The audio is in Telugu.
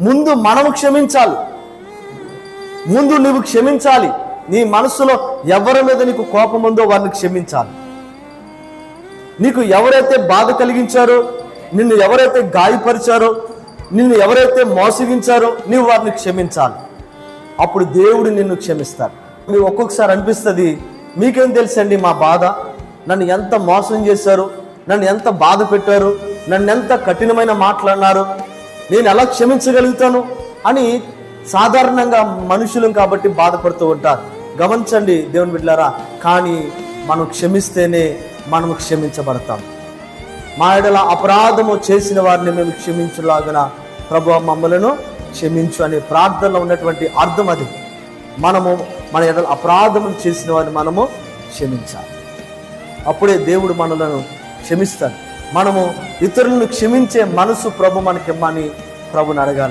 ముందు మనము క్షమించాలి. ముందు నువ్వు క్షమించాలి. నీ మనసులో ఎవరి మీద నీకు కోపం ఉందో వారిని క్షమించాలి. నీకు ఎవరైతే బాధ కలిగించారో, నిన్ను ఎవరైతే గాయపరిచారో, నిన్ను ఎవరైతే మోసగించారో నీవు వారిని క్షమించాలి. అప్పుడు దేవుడు నిన్ను క్షమిస్తాడు. మీరు ఒక్కొక్కసారి అనిపిస్తుంది, మీకేం తెలుసండి మా బాధ, నన్ను ఎంత మోసం చేశారు, నన్ను ఎంత బాధ పెట్టారు, నన్ను ఎంత కఠినమైన మాట్లాడినారు, నేను ఎలా క్షమించగలుగుతాను అని సాధారణంగా మనుషులం కాబట్టి బాధపడుతూ ఉంటారు. గమనించండి దేవుని బిడ్డలారా, కానీ మనం క్షమిస్తేనే మనము క్షమించబడతాం. మా ఎడల అపరాధము చేసిన వారిని మేము క్షమించులాగన ప్రభువా మమ్మలను క్షమించు అనే ప్రార్థనలో ఉన్నటువంటి అర్థం అది. మనము మన ఎడల అపరాధములు చేసిన వారిని మనము క్షమించాలి. అప్పుడే దేవుడు మనలను క్షమిస్తాడు. మనము ఇతరులను క్షమించే మనసు ప్రభు మనకిమ్మని ప్రభుని అడగాలి.